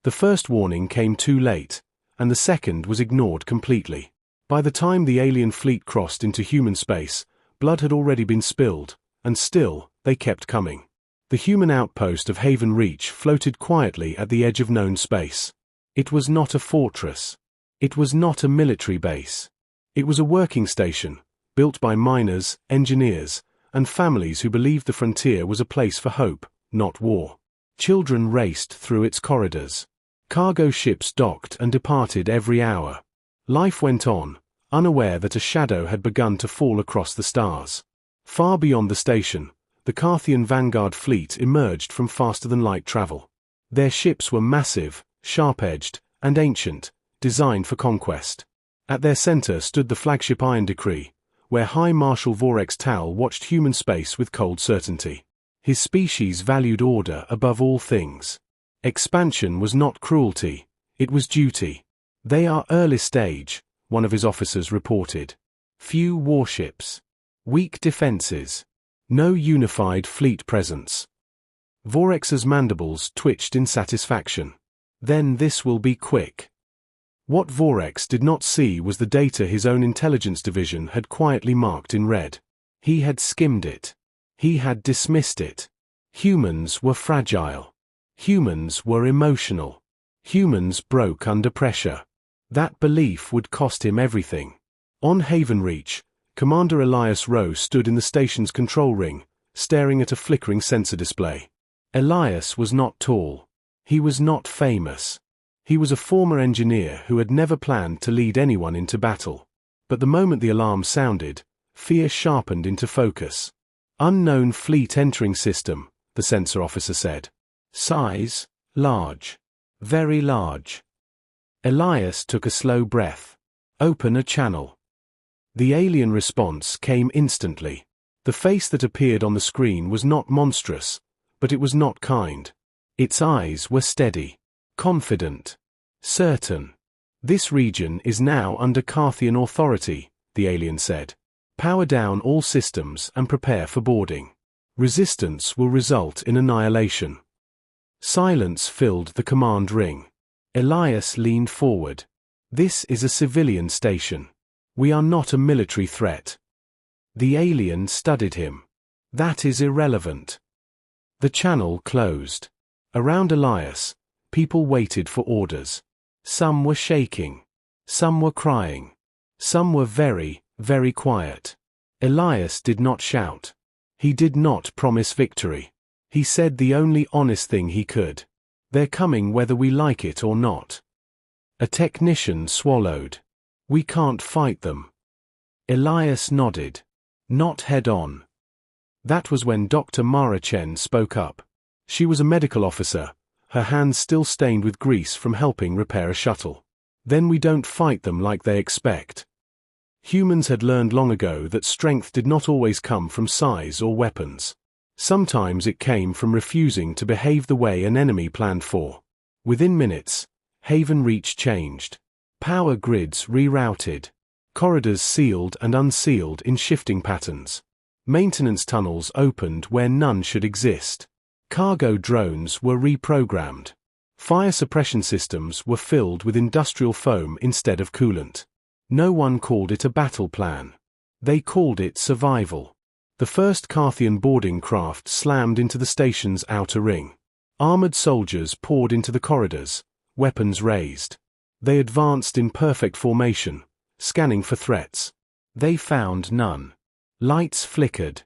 The first warning came too late, and the second was ignored completely. By the time the alien fleet crossed into human space, blood had already been spilled, and still, they kept coming. The human outpost of Haven Reach floated quietly at the edge of known space. It was not a fortress. It was not a military base. It was a working station, built by miners, engineers, and families who believed the frontier was a place for hope, not war. Children raced through its corridors. Cargo ships docked and departed every hour. Life went on, unaware that a shadow had begun to fall across the stars. Far beyond the station, the Carthian vanguard fleet emerged from faster-than-light travel. Their ships were massive, sharp-edged, and ancient, designed for conquest. At their center stood the flagship Iron Decree, where High Marshal Vorex Tal watched human space with cold certainty. His species valued order above all things. Expansion was not cruelty, it was duty. "They are early stage," one of his officers reported. "Few warships. Weak defenses. No unified fleet presence." Vorex's mandibles twitched in satisfaction. "Then this will be quick." What Vorex did not see was the data his own intelligence division had quietly marked in red. He had skimmed it. He had dismissed it. Humans were fragile. Humans were emotional. Humans broke under pressure. That belief would cost him everything. On Haven Reach, Commander Elias Rowe stood in the station's control ring, staring at a flickering sensor display. Elias was not tall. He was not famous. He was a former engineer who had never planned to lead anyone into battle. But the moment the alarm sounded, fear sharpened into focus. "Unknown fleet entering system," the sensor officer said. "Size, large. Very large." Elias took a slow breath. "Open a channel." The alien response came instantly. The face that appeared on the screen was not monstrous, but it was not kind. Its eyes were steady, confident, certain. "This region is now under Carthian authority," the alien said. "Power down all systems and prepare for boarding. Resistance will result in annihilation." Silence filled the command ring. Elias leaned forward. "This is a civilian station. We are not a military threat." The alien studied him. "That is irrelevant." The channel closed. Around Elias, people waited for orders. Some were shaking. Some were crying. Some were very, very quiet. Elias did not shout. He did not promise victory. He said the only honest thing he could. "They're coming whether we like it or not." A technician swallowed. "We can't fight them." Elias nodded. "Not head-on." That was when Dr. Mara Chen spoke up. She was a medical officer, her hands still stained with grease from helping repair a shuttle. "Then we don't fight them like they expect." Humans had learned long ago that strength did not always come from size or weapons. Sometimes it came from refusing to behave the way an enemy planned for. Within minutes, Haven Reach changed. Power grids rerouted. Corridors sealed and unsealed in shifting patterns. Maintenance tunnels opened where none should exist. Cargo drones were reprogrammed. Fire suppression systems were filled with industrial foam instead of coolant. No one called it a battle plan. They called it survival. The first Carthian boarding craft slammed into the station's outer ring. Armored soldiers poured into the corridors, weapons raised. They advanced in perfect formation, scanning for threats. They found none. Lights flickered.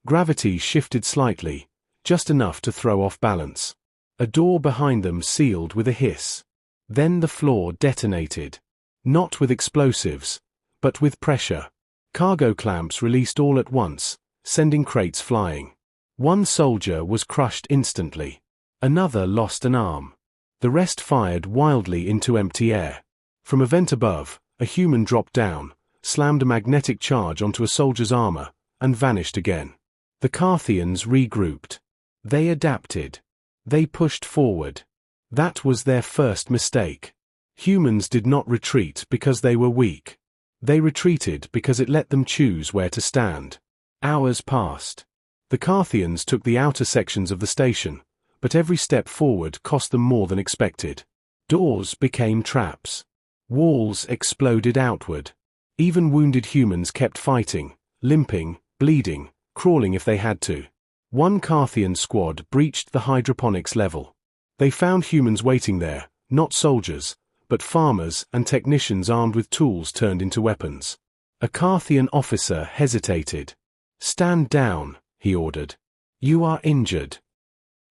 Gravity shifted slightly, just enough to throw off balance. A door behind them sealed with a hiss. Then the floor detonated. Not with explosives, but with pressure. Cargo clamps released all at once, sending crates flying. One soldier was crushed instantly. Another lost an arm. The rest fired wildly into empty air. From a vent above, a human dropped down, slammed a magnetic charge onto a soldier's armor, and vanished again. The Carthians regrouped. They adapted. They pushed forward. That was their first mistake. Humans did not retreat because they were weak. They retreated because it let them choose where to stand. Hours passed. The Carthians took the outer sections of the station, but every step forward cost them more than expected. Doors became traps. Walls exploded outward. Even wounded humans kept fighting, limping, bleeding, crawling if they had to. One Carthian squad breached the hydroponics level. They found humans waiting there, not soldiers, but farmers and technicians armed with tools turned into weapons. A Carthian officer hesitated. "Stand down," he ordered. "You are injured."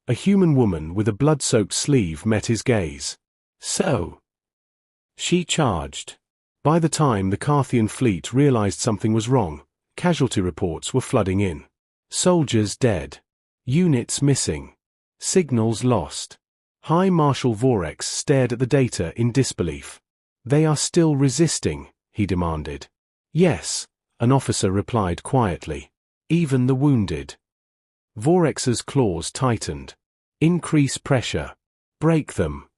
A human woman with a blood-soaked sleeve met his gaze. "So?" She charged. By the time the Carthian fleet realized something was wrong, casualty reports were flooding in. Soldiers dead. Units missing. Signals lost. High Marshal Vorex stared at the data in disbelief. "They are still resisting," he demanded. "Yes," an officer replied quietly. "Even the wounded." Vorex's claws tightened. "Increase pressure. Break them."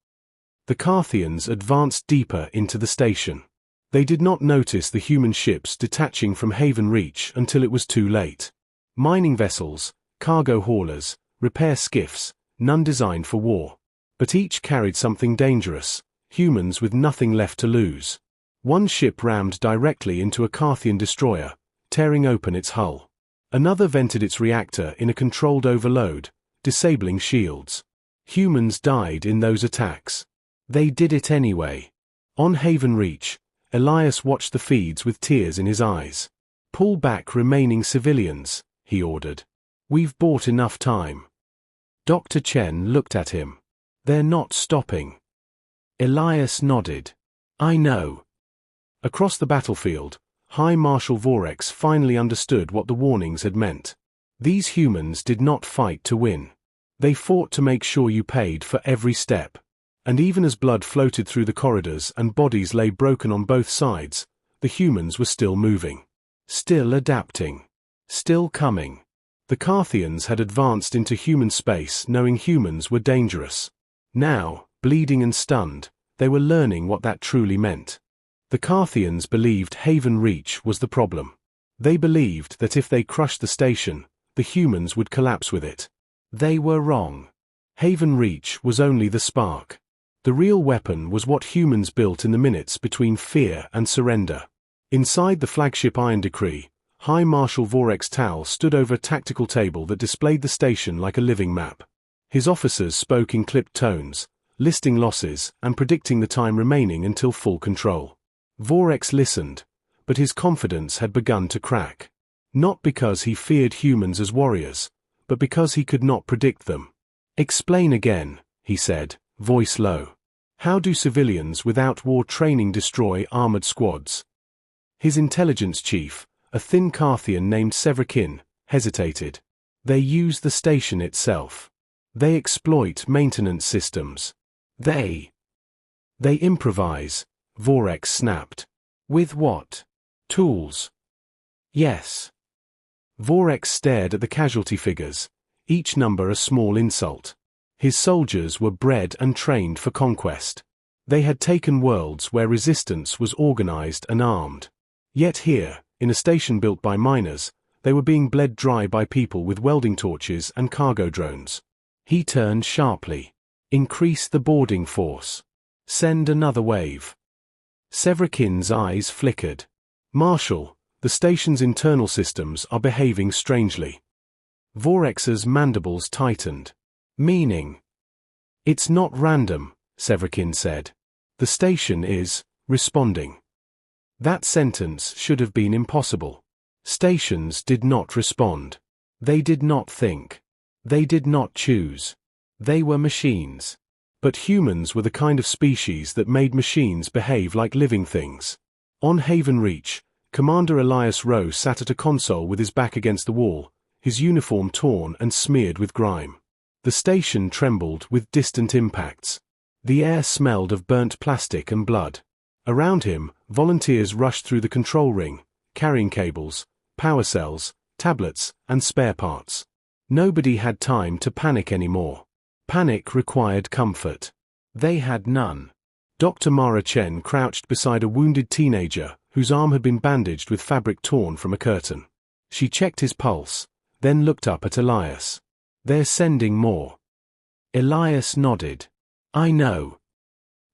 The Carthians advanced deeper into the station. They did not notice the human ships detaching from Haven Reach until it was too late. Mining vessels, cargo haulers, repair skiffs, none designed for war. But each carried something dangerous, humans with nothing left to lose. One ship rammed directly into a Carthian destroyer, tearing open its hull. Another vented its reactor in a controlled overload, disabling shields. Humans died in those attacks. They did it anyway. On Haven Reach, Elias watched the feeds with tears in his eyes. "Pull back remaining civilians," he ordered. "We've bought enough time." Dr. Chen looked at him. "They're not stopping." Elias nodded. "I know." Across the battlefield, High Marshal Vorex finally understood what the warnings had meant. These humans did not fight to win. They fought to make sure you paid for every step. And even as blood floated through the corridors and bodies lay broken on both sides, the humans were still moving. Still adapting. Still coming. The Carthians had advanced into human space knowing humans were dangerous. Now, bleeding and stunned, they were learning what that truly meant. The Carthians believed Haven Reach was the problem. They believed that if they crushed the station, the humans would collapse with it. They were wrong. Haven Reach was only the spark. The real weapon was what humans built in the minutes between fear and surrender. Inside the flagship Iron Decree, High Marshal Vorex Tal stood over a tactical table that displayed the station like a living map. His officers spoke in clipped tones, listing losses and predicting the time remaining until full control. Vorex listened, but his confidence had begun to crack. Not because he feared humans as warriors, but because he could not predict them. "Explain again," he said, voice low. "How do civilians without war training destroy armored squads?" His intelligence chief, a thin Carthian named Severikin, hesitated. "They use the station itself. They exploit maintenance systems. They improvise," Vorex snapped. "With what? Tools?" "Yes." Vorex stared at the casualty figures, each number a small insult. His soldiers were bred and trained for conquest. They had taken worlds where resistance was organized and armed. Yet here, in a station built by miners, they were being bled dry by people with welding torches and cargo drones. He turned sharply. "Increase the boarding force. Send another wave." Severikin's eyes flickered. "Marshal, the station's internal systems are behaving strangely." Vorex's mandibles tightened. "Meaning?" "It's not random," Severikin said. "The station is responding." That sentence should have been impossible. Stations did not respond. They did not think. They did not choose. They were machines. But humans were the kind of species that made machines behave like living things. On Haven Reach, Commander Elias Rowe sat at a console with his back against the wall, his uniform torn and smeared with grime. The station trembled with distant impacts. The air smelled of burnt plastic and blood. Around him, volunteers rushed through the control ring, carrying cables, power cells, tablets, and spare parts. Nobody had time to panic anymore. Panic required comfort. They had none. Dr. Mara Chen crouched beside a wounded teenager whose arm had been bandaged with fabric torn from a curtain. She checked his pulse, then looked up at Elias. "They're sending more." Elias nodded. "I know."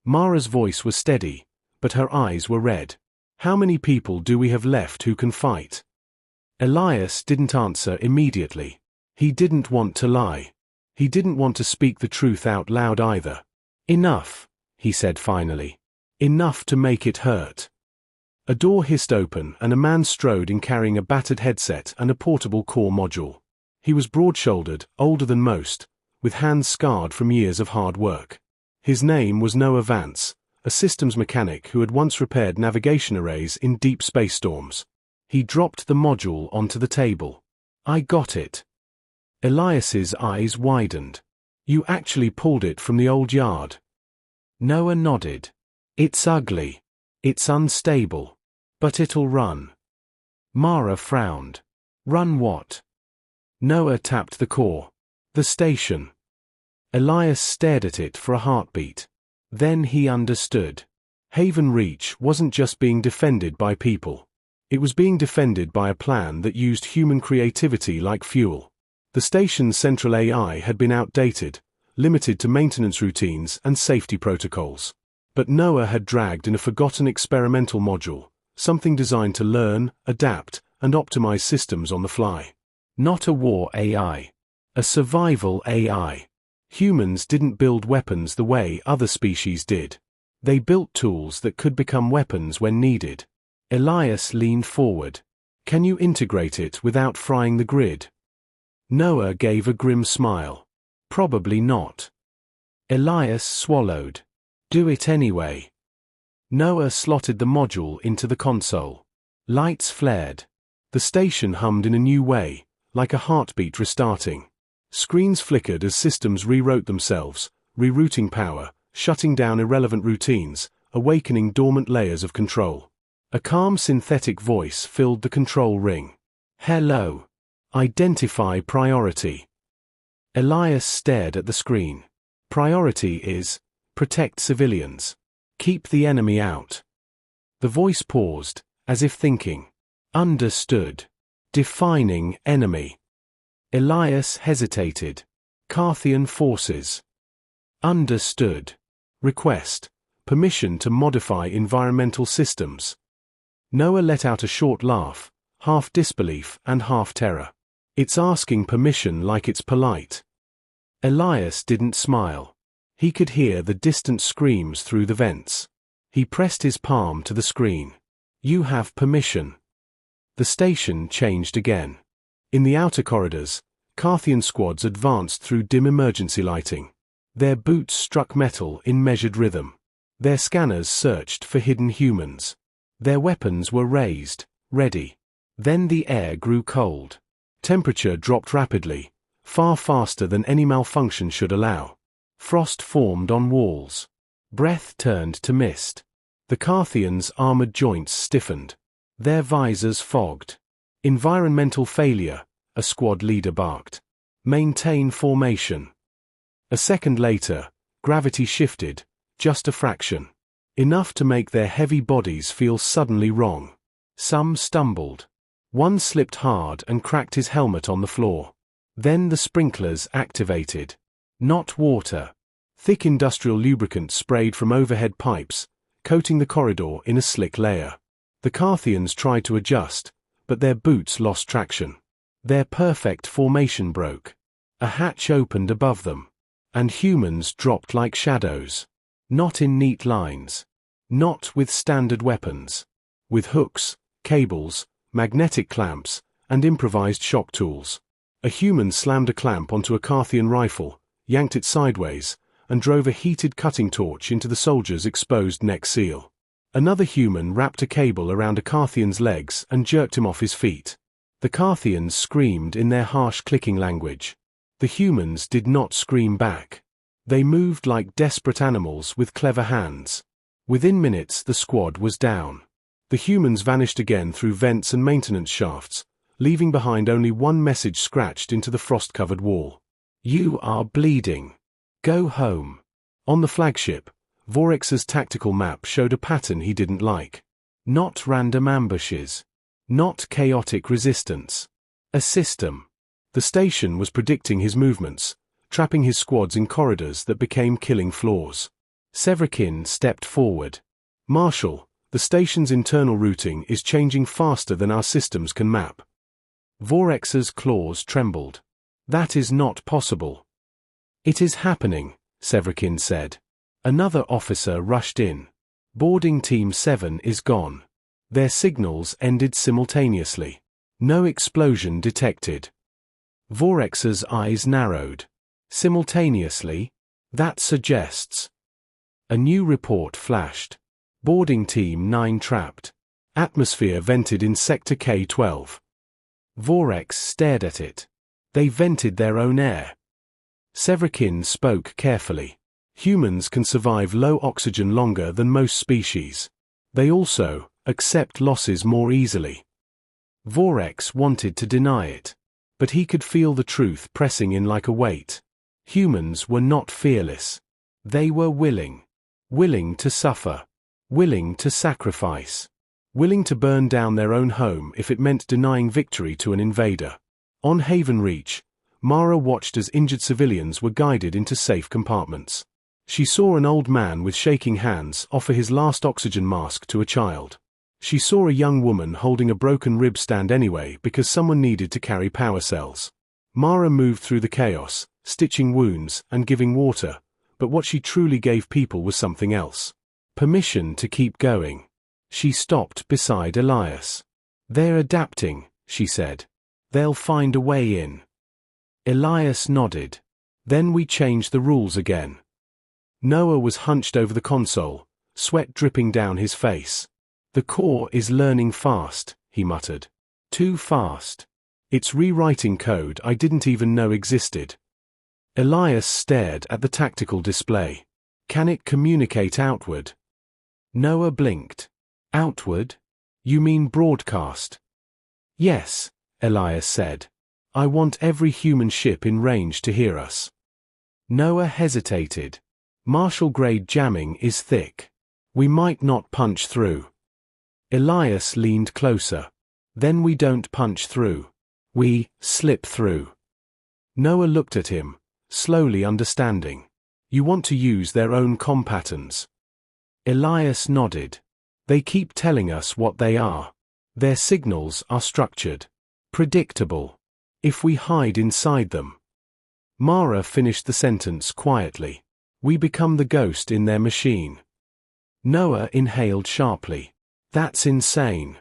Mara's voice was steady, but her eyes were red. How many people do we have left who can fight? Elias didn't answer immediately. He didn't want to lie. He didn't want to speak the truth out loud either. Enough, he said finally. Enough to make it hurt. A door hissed open and a man strode in carrying a battered headset and a portable core module. He was broad-shouldered, older than most, with hands scarred from years of hard work. His name was Noah Vance, a systems mechanic who had once repaired navigation arrays in deep space storms. He dropped the module onto the table. I got it. Elias's eyes widened. You actually pulled it from the old yard. Noah nodded. It's ugly. It's unstable. But it'll run. Mara frowned. Run what? Noah tapped the core. The station. Elias stared at it for a heartbeat. Then he understood. Haven Reach wasn't just being defended by people. It was being defended by a plan that used human creativity like fuel. The station's central AI had been outdated, limited to maintenance routines and safety protocols. But Noah had dragged in a forgotten experimental module, something designed to learn, adapt, and optimize systems on the fly. Not a war AI. A survival AI. Humans didn't build weapons the way other species did. They built tools that could become weapons when needed. Elias leaned forward. Can you integrate it without frying the grid? Noah gave a grim smile. Probably not. Elias swallowed. Do it anyway. Noah slotted the module into the console. Lights flared. The station hummed in a new way, like a heartbeat restarting. Screens flickered as systems rewrote themselves, rerouting power, shutting down irrelevant routines, awakening dormant layers of control. A calm synthetic voice filled the control ring. Hello. Identify priority. Elias stared at the screen. Priority is, protect civilians. Keep the enemy out. The voice paused, as if thinking. Understood. Defining enemy. Elias hesitated. Carthian forces. Understood. Request. Permission to modify environmental systems. Noah let out a short laugh, half disbelief and half terror. It's asking permission like it's polite. Elias didn't smile. He could hear the distant screams through the vents. He pressed his palm to the screen. You have permission. The station changed again. In the outer corridors, Carthian squads advanced through dim emergency lighting. Their boots struck metal in measured rhythm. Their scanners searched for hidden humans. Their weapons were raised, ready. Then the air grew cold. Temperature dropped rapidly, far faster than any malfunction should allow. Frost formed on walls. Breath turned to mist. The Carthians' armored joints stiffened. Their visors fogged. Environmental failure, a squad leader barked. Maintain formation. A second later, gravity shifted, just a fraction. Enough to make their heavy bodies feel suddenly wrong. Some stumbled. One slipped hard and cracked his helmet on the floor. Then the sprinklers activated. Not water. Thick industrial lubricant sprayed from overhead pipes, coating the corridor in a slick layer. The Carthians tried to adjust, but their boots lost traction. Their perfect formation broke. A hatch opened above them. And humans dropped like shadows. Not in neat lines. Not with standard weapons. With hooks, cables, magnetic clamps, and improvised shock tools. A human slammed a clamp onto a Carthian rifle, yanked it sideways, and drove a heated cutting torch into the soldier's exposed neck seal. Another human wrapped a cable around a Carthian's legs and jerked him off his feet. The Carthians screamed in their harsh clicking language. The humans did not scream back. They moved like desperate animals with clever hands. Within minutes the squad was down. The humans vanished again through vents and maintenance shafts, leaving behind only one message scratched into the frost-covered wall. You are bleeding. Go home. On the flagship, Vorex's tactical map showed a pattern he didn't like. Not random ambushes. Not chaotic resistance. A system. The station was predicting his movements, trapping his squads in corridors that became killing floors. Severikin stepped forward. Marshal, the station's internal routing is changing faster than our systems can map. Vorex's claws trembled. That is not possible. It is happening, Severikin said. Another officer rushed in. Boarding Team 7 is gone. Their signals ended simultaneously. No explosion detected. Vorex's eyes narrowed. Simultaneously? That suggests. A new report flashed. Boarding Team 9 trapped. Atmosphere vented in Sector K-12. Vorex stared at it. They vented their own air. Severikin spoke carefully. Humans can survive low oxygen longer than most species. They also accept losses more easily. Vorex wanted to deny it, but he could feel the truth pressing in like a weight. Humans were not fearless. They were willing. Willing to suffer. Willing to sacrifice. Willing to burn down their own home if it meant denying victory to an invader. On Haven Reach, Mara watched as injured civilians were guided into safe compartments. She saw an old man with shaking hands offer his last oxygen mask to a child. She saw a young woman holding a broken rib stand anyway because someone needed to carry power cells. Mara moved through the chaos, stitching wounds and giving water, but what she truly gave people was something else. Permission to keep going. She stopped beside Elias. They're adapting, she said. They'll find a way in. Elias nodded. Then we changed the rules again. Noah was hunched over the console, sweat dripping down his face. The core is learning fast, he muttered. Too fast. It's rewriting code I didn't even know existed. Elias stared at the tactical display. Can it communicate outward? Noah blinked. Outward? You mean broadcast? Yes, Elias said. I want every human ship in range to hear us. Noah hesitated. Marshal-grade jamming is thick. We might not punch through. Elias leaned closer. Then we don't punch through. We slip through. Noah looked at him, slowly understanding. You want to use their own comm patterns. Elias nodded. They keep telling us what they are. Their signals are structured. Predictable. If we hide inside them. Mara finished the sentence quietly. We become the ghost in their machine. Noah inhaled sharply. That's insane.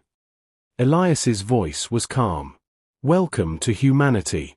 Elias's voice was calm. Welcome to humanity.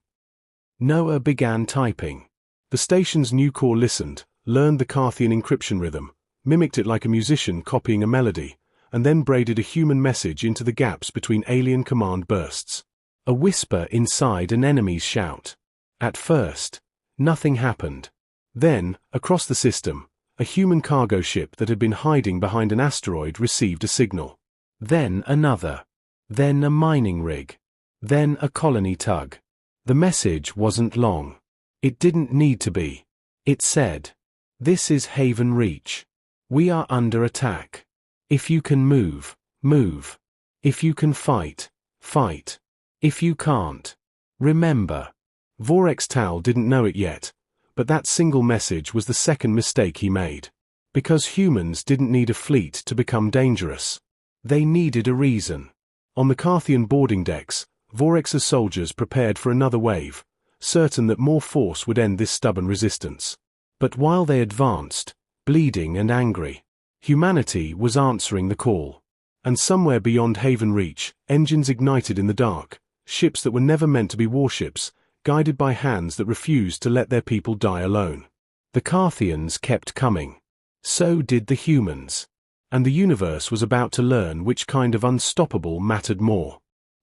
Noah began typing. The station's new core listened, learned the Carthian encryption rhythm, mimicked it like a musician copying a melody, and then braided a human message into the gaps between alien command bursts. A whisper inside an enemy's shout. At first, nothing happened. Then, across the system, a human cargo ship that had been hiding behind an asteroid received a signal. Then another. Then a mining rig. Then a colony tug. The message wasn't long. It didn't need to be. It said, "This is Haven Reach. We are under attack. If you can move, move. If you can fight, fight. If you can't, remember." Vorex Tal didn't know it yet, but that single message was the second mistake he made. Because humans didn't need a fleet to become dangerous. They needed a reason. On the Carthian boarding decks, Vorex's soldiers prepared for another wave, certain that more force would end this stubborn resistance. But while they advanced, bleeding and angry, humanity was answering the call. And somewhere beyond Haven Reach, engines ignited in the dark, ships that were never meant to be warships, guided by hands that refused to let their people die alone. The Carthians kept coming. So did the humans. And the universe was about to learn which kind of unstoppable mattered more.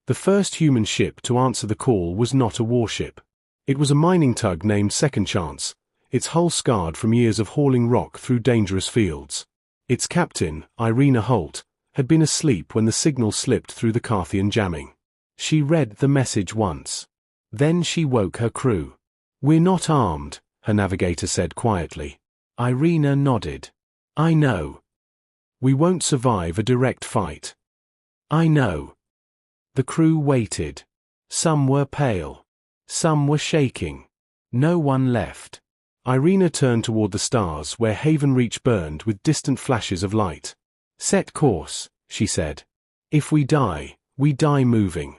The first human ship to answer the call was not a warship. It was a mining tug named Second Chance, its hull scarred from years of hauling rock through dangerous fields. Its captain, Irina Holt, had been asleep when the signal slipped through the Carthian jamming. She read the message once. Then she woke her crew. "We're not armed," her navigator said quietly. Irina nodded. "I know. We won't survive a direct fight." "I know." The crew waited. Some were pale. Some were shaking. No one left. Irina turned toward the stars where Haven Reach burned with distant flashes of light. "Set course," she said. "If we die moving."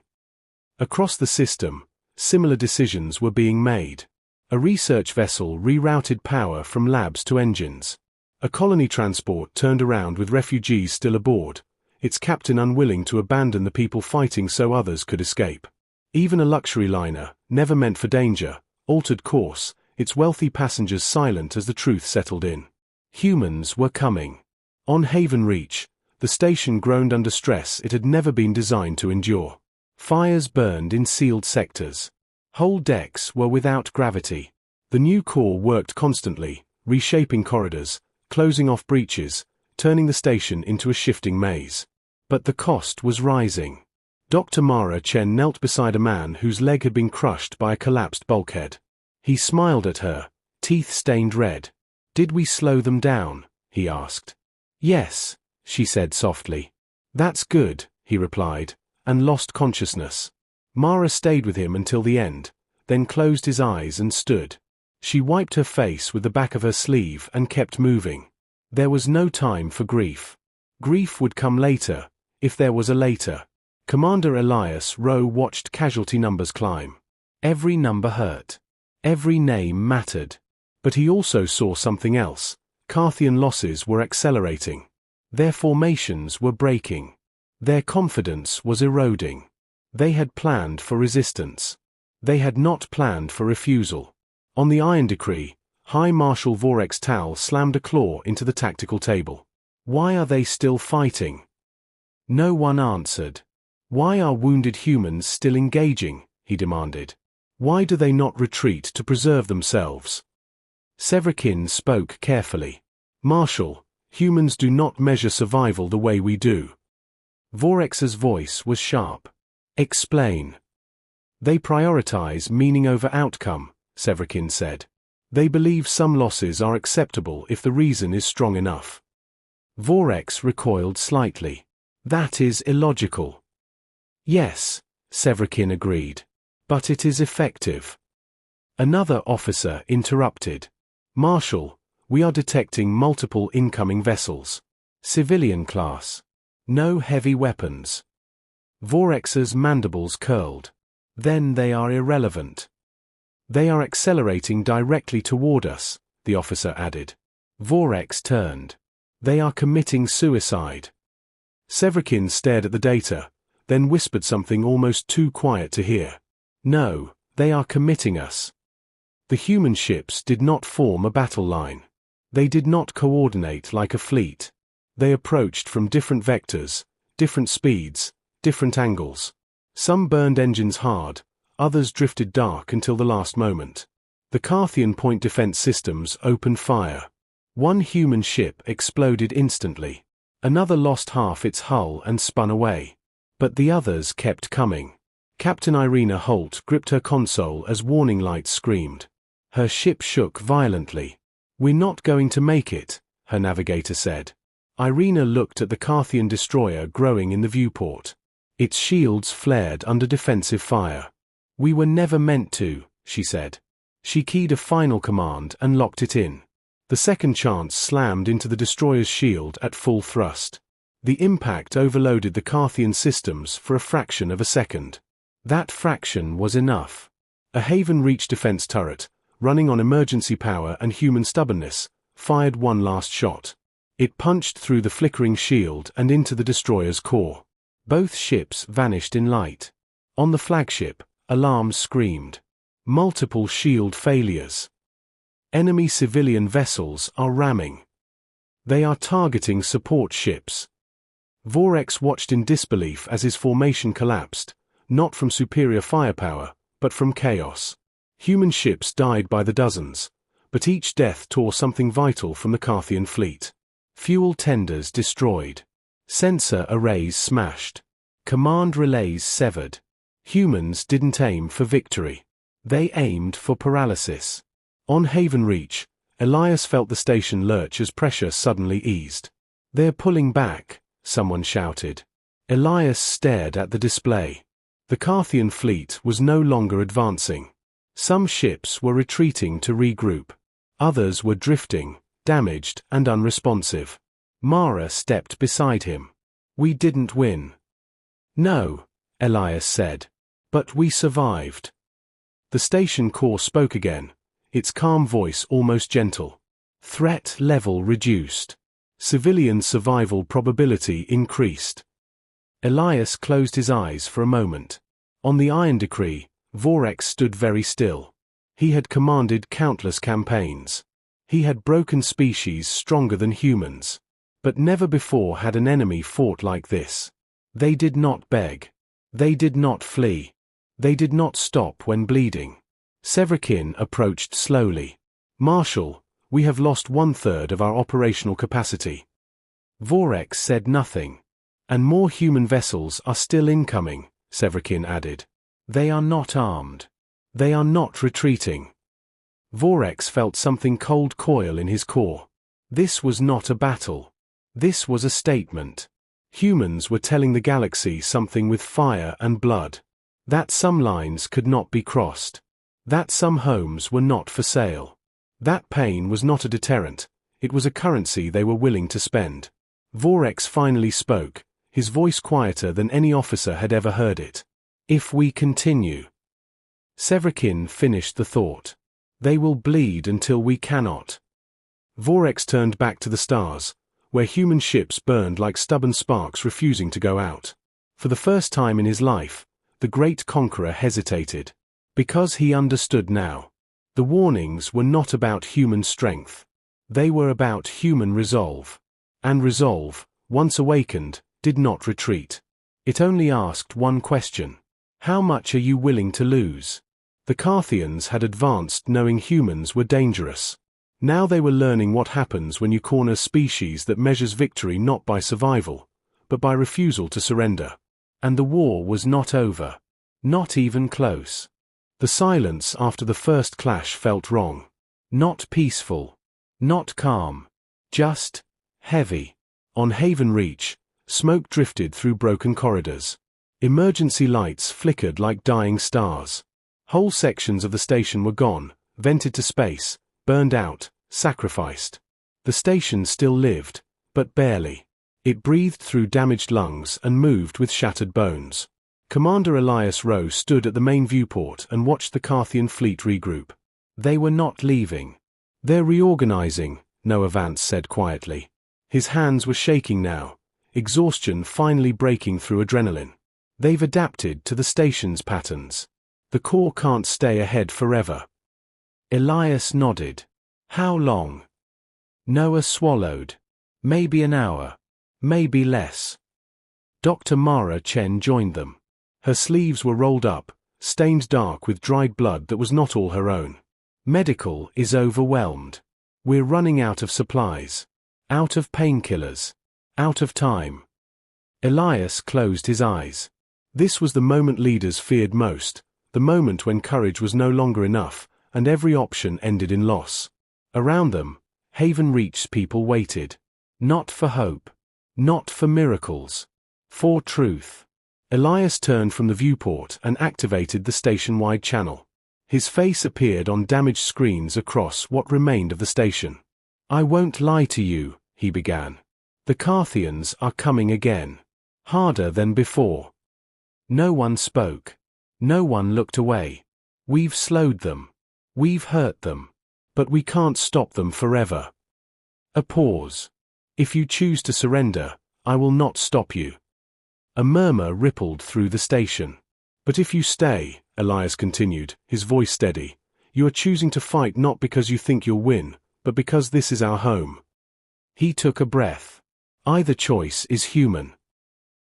Across the system, similar decisions were being made. A research vessel rerouted power from labs to engines. A colony transport turned around with refugees still aboard, its captain unwilling to abandon the people fighting so others could escape. Even a luxury liner, never meant for danger, altered course, its wealthy passengers silent as the truth settled in. Humans were coming. On Haven Reach, the station groaned under stress it had never been designed to endure. Fires burned in sealed sectors. Whole decks were without gravity. The new core worked constantly, reshaping corridors, closing off breaches, turning the station into a shifting maze. But the cost was rising. Dr. Mara Chen knelt beside a man whose leg had been crushed by a collapsed bulkhead. He smiled at her, teeth stained red. "Did we slow them down?" he asked. "Yes," she said softly. "That's good," he replied, and lost consciousness. Mara stayed with him until the end, then closed his eyes and stood. She wiped her face with the back of her sleeve and kept moving. There was no time for grief. Grief would come later, if there was a later. Commander Elias Rowe watched casualty numbers climb. Every number hurt. Every name mattered. But he also saw something else. Carthian losses were accelerating. Their formations were breaking. Their confidence was eroding. They had planned for resistance. They had not planned for refusal. On the Iron Decree, High Marshal Vorex Tal slammed a claw into the tactical table. "Why are they still fighting?" No one answered. "Why are wounded humans still engaging?" he demanded. "Why do they not retreat to preserve themselves?" Severikin spoke carefully. "Marshal, humans do not measure survival the way we do." Vorex's voice was sharp. "Explain." "They prioritize meaning over outcome," Severikin said. "They believe some losses are acceptable if the reason is strong enough." Vorex recoiled slightly. "That is illogical." "Yes," Severikin agreed. "But it is effective." Another officer interrupted. "Marshal, we are detecting multiple incoming vessels. Civilian class. No heavy weapons." Vorex's mandibles curled. "Then they are irrelevant." "They are accelerating directly toward us," the officer added. Vorex turned. "They are committing suicide." Severikin stared at the data, then whispered something almost too quiet to hear. "No, they are committing us." The human ships did not form a battle line. They did not coordinate like a fleet. They approached from different vectors, different speeds, different angles. Some burned engines hard, others drifted dark until the last moment. The Carthian point defense systems opened fire. One human ship exploded instantly. Another lost half its hull and spun away. But the others kept coming. Captain Irina Holt gripped her console as warning lights screamed. Her ship shook violently. "We're not going to make it," her navigator said. Irina looked at the Carthian destroyer growing in the viewport. Its shields flared under defensive fire. "We were never meant to," she said. She keyed a final command and locked it in. The second chance slammed into the destroyer's shield at full thrust. The impact overloaded the Carthian systems for a fraction of a second. That fraction was enough. A Haven Reach defense turret, running on emergency power and human stubbornness, fired one last shot. It punched through the flickering shield and into the destroyer's core. Both ships vanished in light. On the flagship, alarms screamed. Multiple shield failures. Enemy civilian vessels are ramming. They are targeting support ships. Vorex watched in disbelief as his formation collapsed, not from superior firepower, but from chaos. Human ships died by the dozens, but each death tore something vital from the Carthian fleet. Fuel tenders destroyed. Sensor arrays smashed. Command relays severed. Humans didn't aim for victory. They aimed for paralysis. On Haven Reach, Elias felt the station lurch as pressure suddenly eased. "They're pulling back," someone shouted. Elias stared at the display. The Carthian fleet was no longer advancing. Some ships were retreating to regroup. Others were drifting, damaged and unresponsive. Mara stepped beside him. We didn't win. No, Elias said. But we survived. The station core spoke again, its calm voice almost gentle. Threat level reduced. Civilian survival probability increased. Elias closed his eyes for a moment. On the Iron Decree, Vorex stood very still. He had commanded countless campaigns. He had broken species stronger than humans. But never before had an enemy fought like this. They did not beg. They did not flee. They did not stop when bleeding. Severikin approached slowly. Marshal, we have lost 1/3 of our operational capacity. Vorex said nothing. And more human vessels are still incoming, Severikin added. They are not armed. They are not retreating. Vorex felt something cold coil in his core. This was not a battle. This was a statement. Humans were telling the galaxy something with fire and blood. That some lines could not be crossed. That some homes were not for sale. That pain was not a deterrent, it was a currency they were willing to spend. Vorex finally spoke, his voice quieter than any officer had ever heard it. If we continue. Severikin finished the thought. They will bleed until we cannot. Vorex turned back to the stars, where human ships burned like stubborn sparks refusing to go out. For the first time in his life, the great conqueror hesitated. Because he understood now. The warnings were not about human strength. They were about human resolve. And resolve, once awakened, did not retreat. It only asked one question. How much are you willing to lose? The Carthians had advanced knowing humans were dangerous. Now they were learning what happens when you corner a species that measures victory not by survival, but by refusal to surrender. And the war was not over. Not even close. The silence after the first clash felt wrong. Not peaceful. Not calm. Just heavy. On Haven Reach, smoke drifted through broken corridors. Emergency lights flickered like dying stars. Whole sections of the station were gone, vented to space, burned out, sacrificed. The station still lived, but barely. It breathed through damaged lungs and moved with shattered bones. Commander Elias Rowe stood at the main viewport and watched the Carthian fleet regroup. They were not leaving. They're reorganizing, Noah Vance said quietly. His hands were shaking now, exhaustion finally breaking through adrenaline. They've adapted to the station's patterns. The core can't stay ahead forever. Elias nodded. How long? Noah swallowed. Maybe an hour. Maybe less. Dr. Mara Chen joined them. Her sleeves were rolled up, stained dark with dried blood that was not all her own. Medical is overwhelmed. We're running out of supplies. Out of painkillers. Out of time. Elias closed his eyes. This was the moment leaders feared most, the moment when courage was no longer enough, and every option ended in loss. Around them, Haven Reach's people waited. Not for hope. Not for miracles. For truth. Elias turned from the viewport and activated the station-wide channel. His face appeared on damaged screens across what remained of the station. I won't lie to you, he began. The Carthians are coming again. Harder than before. No one spoke. No one looked away. We've slowed them. We've hurt them. But we can't stop them forever. A pause. If you choose to surrender, I will not stop you. A murmur rippled through the station. But if you stay, Elias continued, his voice steady, you are choosing to fight not because you think you'll win, but because this is our home. He took a breath. Either choice is human.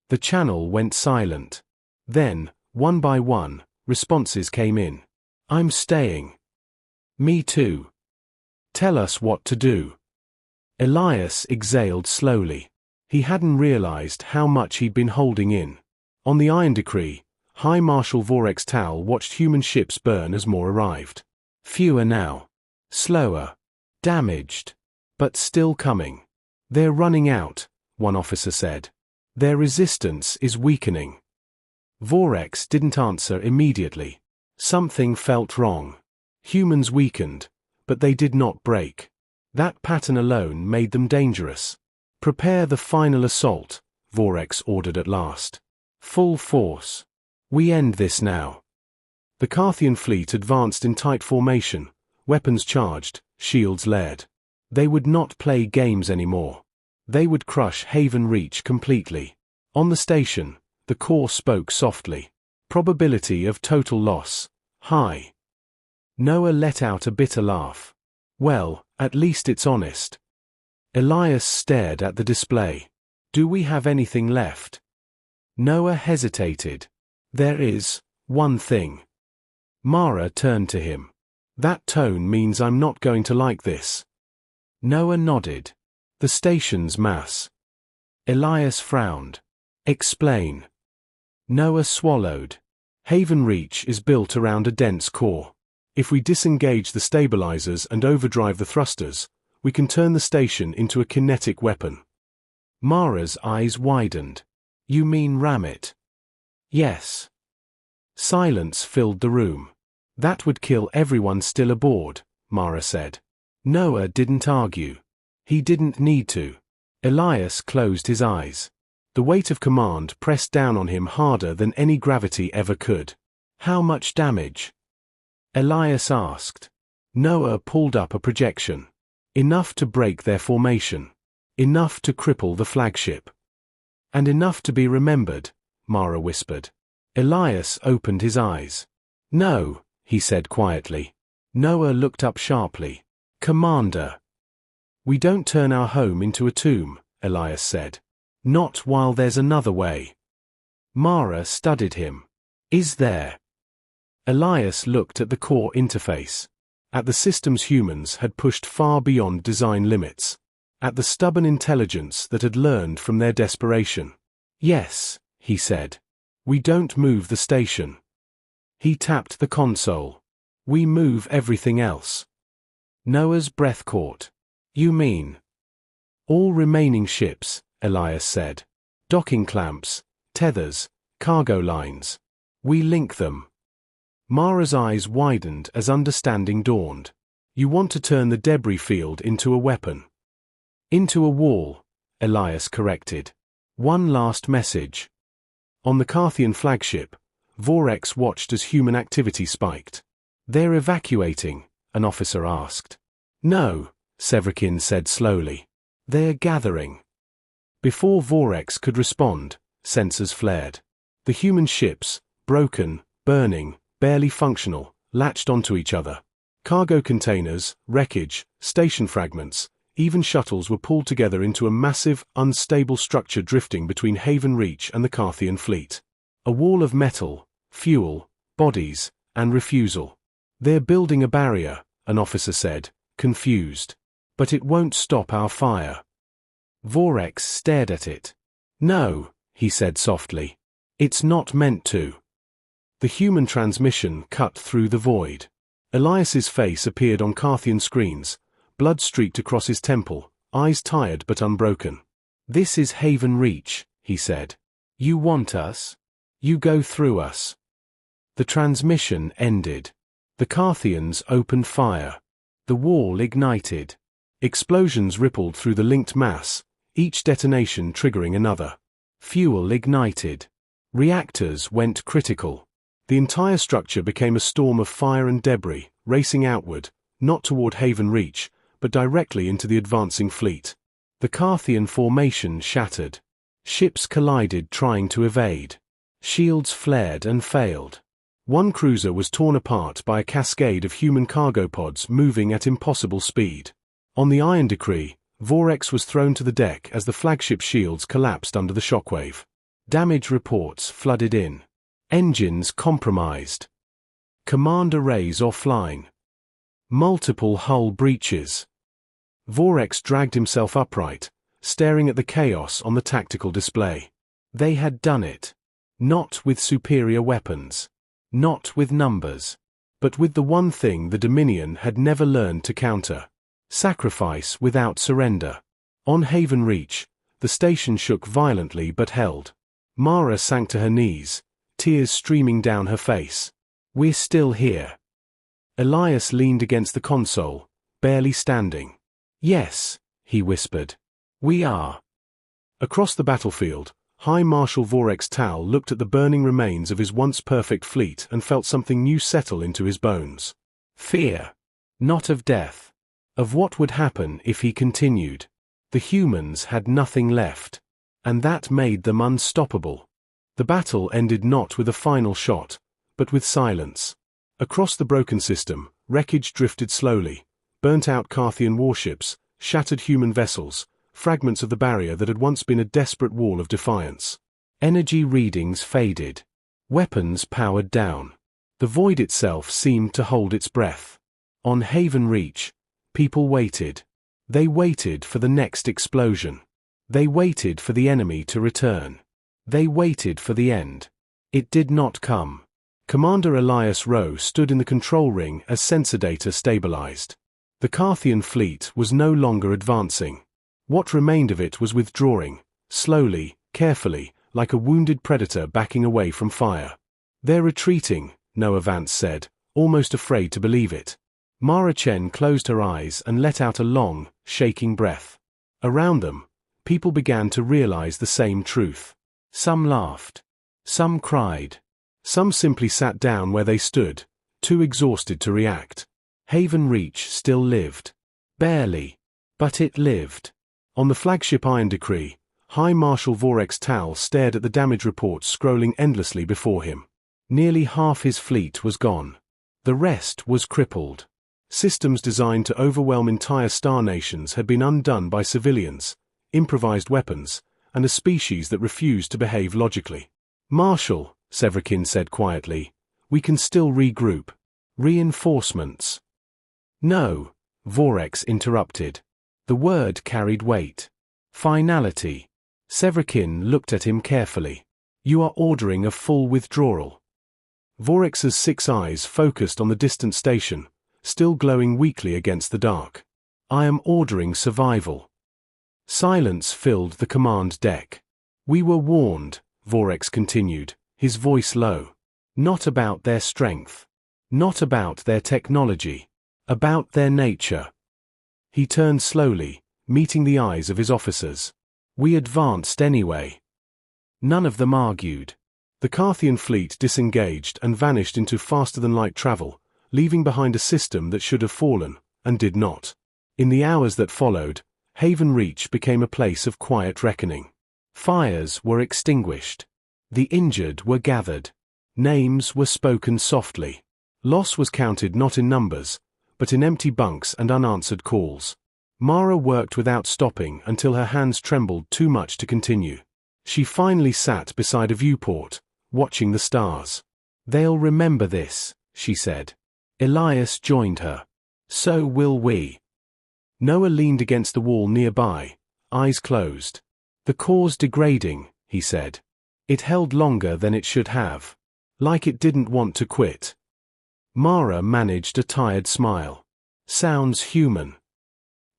The channel went silent. Then, one by one, responses came in. I'm staying. Me too. Tell us what to do. Elias exhaled slowly. He hadn't realized how much he'd been holding in. On the Iron Decree, High Marshal Vorex Tal watched human ships burn as more arrived. Fewer now. Slower. Damaged. But still coming. They're running out, one officer said. Their resistance is weakening. Vorex didn't answer immediately. Something felt wrong. Humans weakened, but they did not break. That pattern alone made them dangerous. "Prepare the final assault," Vorex ordered at last. "Full force. We end this now." The Carthian fleet advanced in tight formation, weapons charged, shields layered. They would not play games anymore. They would crush Haven Reach completely. On the station, the core spoke softly. "Probability of total loss, high." Noah let out a bitter laugh. "Well, at least it's honest." Elias stared at the display. "Do we have anything left?" Noah hesitated. "There is one thing." Mara turned to him. "That tone means I'm not going to like this." Noah nodded. "The station's mass." Elias frowned. "Explain." Noah swallowed. "Haven Reach is built around a dense core. If we disengage the stabilizers and overdrive the thrusters, we can turn the station into a kinetic weapon." Mara's eyes widened. "You mean ram it?" "Yes." Silence filled the room. "That would kill everyone still aboard," Mara said. Noah didn't argue. He didn't need to. Elias closed his eyes. The weight of command pressed down on him harder than any gravity ever could. "How much damage?" Elias asked. Noah pulled up a projection. "Enough to break their formation. Enough to cripple the flagship." "And enough to be remembered," Mara whispered. Elias opened his eyes. "No," he said quietly. Noah looked up sharply. "Commander." "We don't turn our home into a tomb," Elias said. "Not while there's another way." Mara studied him. "Is there?" Elias looked at the core interface. At the systems humans had pushed far beyond design limits. At the stubborn intelligence that had learned from their desperation. "Yes," he said. "We don't move the station." He tapped the console. "We move everything else." Noah's breath caught. "You mean?" "All remaining ships," Elias said. "Docking clamps, tethers, cargo lines. We link them." Mara's eyes widened as understanding dawned. "You want to turn the debris field into a weapon." "Into a wall," Elias corrected. "One last message." On the Carthian flagship, Vorex watched as human activity spiked. "They're evacuating?" an officer asked. "No," Severikin said slowly. "They're gathering." Before Vorex could respond, sensors flared. The human ships, broken, burning, barely functional, latched onto each other. Cargo containers, wreckage, station fragments, even shuttles were pulled together into a massive, unstable structure drifting between Haven Reach and the Carthian fleet. A wall of metal, fuel, bodies, and refusal. "They're building a barrier," an officer said, confused. "But it won't stop our fire." Vorex stared at it. "No," he said softly. "It's not meant to." The human transmission cut through the void. Elias's face appeared on Carthian screens, blood streaked across his temple, eyes tired but unbroken. "This is Haven Reach," he said. "You want us? You go through us." The transmission ended. The Carthians opened fire. The wall ignited. Explosions rippled through the linked mass, each detonation triggering another. Fuel ignited. Reactors went critical. The entire structure became a storm of fire and debris, racing outward, not toward Haven Reach, but directly into the advancing fleet. The Carthian formation shattered. Ships collided trying to evade. Shields flared and failed. One cruiser was torn apart by a cascade of human cargo pods moving at impossible speed. On the Iron Decree, Vorex was thrown to the deck as the flagship shields collapsed under the shockwave. Damage reports flooded in. Engines compromised. Command arrays offline. Multiple hull breaches. Vorex dragged himself upright, staring at the chaos on the tactical display. They had done it. Not with superior weapons. Not with numbers. But with the one thing the Dominion had never learned to counter. Sacrifice without surrender. On Haven Reach, the station shook violently but held. Mara sank to her knees, tears streaming down her face. "We're still here." Elias leaned against the console, barely standing. "Yes," he whispered. "We are." Across the battlefield, High Marshal Vorex Tal looked at the burning remains of his once perfect fleet and felt something new settle into his bones. Fear. Not of death. Of what would happen if he continued. The humans had nothing left. And that made them unstoppable. The battle ended not with a final shot, but with silence. Across the broken system, wreckage drifted slowly. Burnt-out Carthian warships, shattered human vessels, fragments of the barrier that had once been a desperate wall of defiance. Energy readings faded. Weapons powered down. The void itself seemed to hold its breath. On Haven Reach, people waited. They waited for the next explosion. They waited for the enemy to return. They waited for the end. It did not come. Commander Elias Rowe stood in the control ring as sensor data stabilized. The Carthian fleet was no longer advancing. What remained of it was withdrawing, slowly, carefully, like a wounded predator backing away from fire. "They're retreating," Noah Vance said, almost afraid to believe it. Mara Chen closed her eyes and let out a long, shaking breath. Around them, people began to realize the same truth. Some laughed. Some cried. Some simply sat down where they stood, too exhausted to react. Haven Reach still lived. Barely. But it lived. On the flagship Iron Decree, High Marshal Vorex Tal stared at the damage reports scrolling endlessly before him. Nearly half his fleet was gone. The rest was crippled. Systems designed to overwhelm entire star nations had been undone by civilians, improvised weapons, and a species that refused to behave logically. "Marshal," Severikin said quietly, "we can still regroup. Reinforcements." "No," Vorex interrupted. The word carried weight. Finality. Severikin looked at him carefully. "You are ordering a full withdrawal." Vorex's 6 eyes focused on the distant station, still glowing weakly against the dark. "I am ordering survival." Silence filled the command deck. "We were warned," Vorex continued, his voice low. "Not about their strength. Not about their technology. About their nature." He turned slowly, meeting the eyes of his officers. "We advanced anyway." None of them argued. The Carthian fleet disengaged and vanished into faster-than-light travel, leaving behind a system that should have fallen, and did not. In the hours that followed, Haven Reach became a place of quiet reckoning. Fires were extinguished. The injured were gathered. Names were spoken softly. Loss was counted not in numbers, but in empty bunks and unanswered calls. Mara worked without stopping until her hands trembled too much to continue. She finally sat beside a viewport, watching the stars. "They'll remember this," she said. Elias joined her. "So will we." Noah leaned against the wall nearby, eyes closed. "The core's degrading," he said. "It held longer than it should have. Like it didn't want to quit." Mara managed a tired smile. "Sounds human."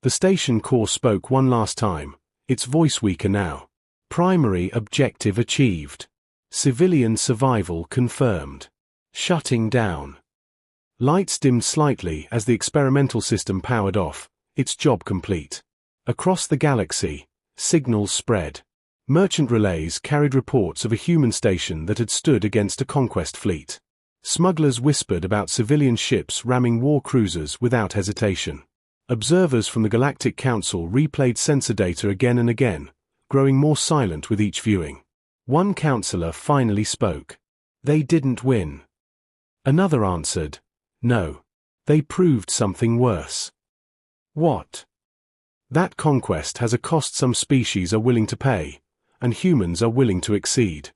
The station core spoke one last time, its voice weaker now. "Primary objective achieved. Civilian survival confirmed. Shutting down." Lights dimmed slightly as the experimental system powered off, its job complete. Across the galaxy, signals spread. Merchant relays carried reports of a human station that had stood against a conquest fleet. Smugglers whispered about civilian ships ramming war cruisers without hesitation. Observers from the Galactic Council replayed sensor data again and again, growing more silent with each viewing. One counselor finally spoke. "They didn't win." Another answered, "No. They proved something worse." "What?" "That conquest has a cost some species are willing to pay, and humans are willing to exceed."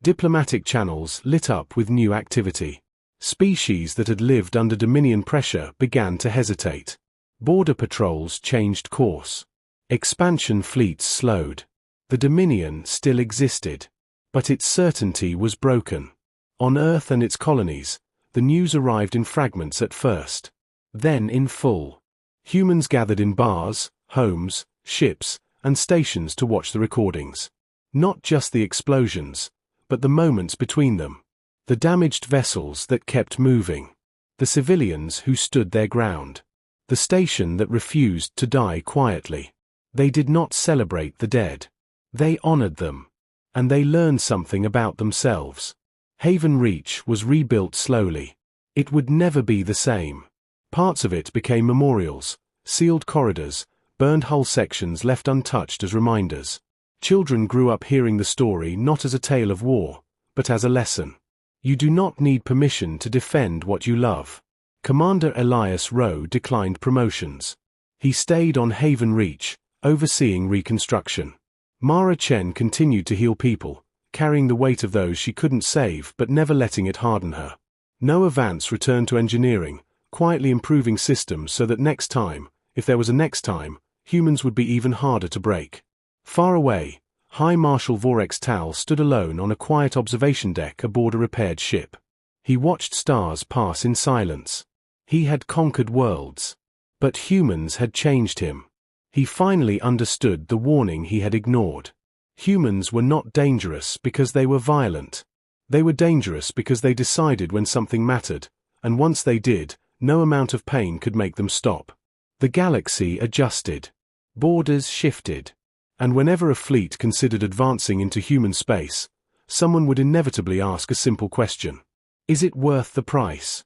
Diplomatic channels lit up with new activity. Species that had lived under Dominion pressure began to hesitate. Border patrols changed course. Expansion fleets slowed. The Dominion still existed. But its certainty was broken. On Earth and its colonies, the news arrived in fragments at first. Then in full. Humans gathered in bars, homes, ships, and stations to watch the recordings. Not just the explosions, but the moments between them. The damaged vessels that kept moving. The civilians who stood their ground. The station that refused to die quietly. They did not celebrate the dead. They honored them. And they learned something about themselves. Haven Reach was rebuilt slowly. It would never be the same. Parts of it became memorials, sealed corridors, burned hull sections left untouched as reminders. Children grew up hearing the story not as a tale of war, but as a lesson. You do not need permission to defend what you love. Commander Elias Rowe declined promotions. He stayed on Haven Reach, overseeing reconstruction. Mara Chen continued to heal people, carrying the weight of those she couldn't save but never letting it harden her. Noah Vance returned to engineering, quietly improving systems so that next time, if there was a next time, humans would be even harder to break. Far away, High Marshal Vorex Tal stood alone on a quiet observation deck aboard a repaired ship. He watched stars pass in silence. He had conquered worlds. But humans had changed him. He finally understood the warning he had ignored. Humans were not dangerous because they were violent. They were dangerous because they decided when something mattered, and once they did, no amount of pain could make them stop. The galaxy adjusted. Borders shifted. And whenever a fleet considered advancing into human space, someone would inevitably ask a simple question. Is it worth the price?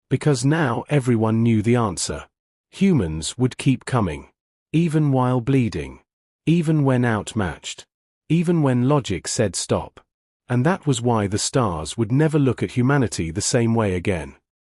Because now everyone knew the answer. Humans would keep coming. Even while bleeding. Even when outmatched. Even when logic said stop. And that was why the stars would never look at humanity the same way again.